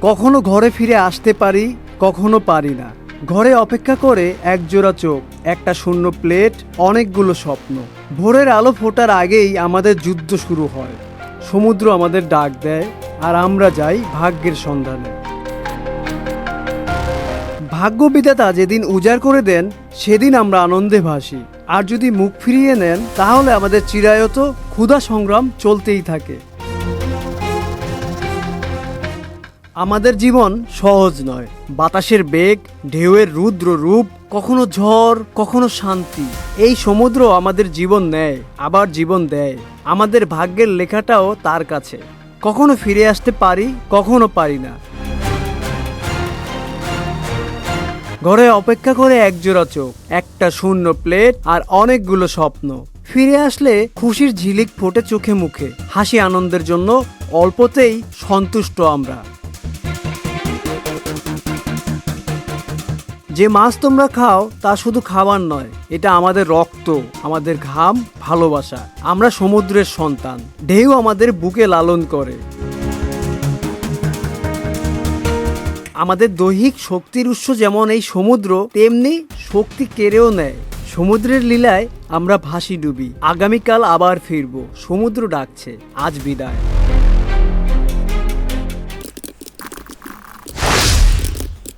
কখনো ঘরে ফিরে আসতে পারি, কখনো পারি না। ঘরে অপেক্ষা করে একজোড়া চোখ, একটা শূন্য প্লেট, অনেকগুলো স্বপ্ন। ভোরের আলো ফোটার আগেই আমাদের যুদ্ধ শুরু হয়। সমুদ্র আমাদের ডাক দেয়, আর আমরা যাই ভাগ্যের সন্ধানে। ভাগ্যবিধাতা যেদিন উজাড় করে দেন, সেদিন আমরা আনন্দে ভাসি। আর যদি মুখ ফিরিয়ে নেন, তাহলে আমাদের চিরায়ত ক্ষুধা সংগ্রাম চলতেই থাকে। আমাদের জীবন সহজ নয়। বাতাসের বেগ, ঢেউয়ের রুদ্র রূপ, কখনো ঝড়, কখনো শান্তি। এই সমুদ্র আমাদের জীবন নেয়, আবার জীবন দেয়। আমাদের ভাগ্যের লেখাটাও তার কাছে। কখনো ফিরে আসতে পারি, কখনো পারি না। ঘরে অপেক্ষা করে একজোড়া চোখ, একটা শূন্য প্লেট, আর অনেকগুলো স্বপ্ন। ফিরে আসলে খুশির ঝিলিক ফোটে চোখে মুখে। হাসি আনন্দের জন্য অল্পতেই সন্তুষ্ট আমরা। যে মাছ তোমরা খাও তা শুধু খাবার নয়, এটা আমাদের রক্ত, আমাদের ঘাম, ভালোবাসা। আমরা সমুদ্রের সন্তান। ঢেউ আমাদের বুকে লালন করে। আমাদের দৈহিক শক্তির উৎস যেমন এই সমুদ্র, তেমনি শক্তি কেড়েও নেয়। সমুদ্রের লীলায় আমরা ভাসি ডুবি। আগামীকাল আবার ফিরবো। সমুদ্র ডাকছে। আজ বিদায়।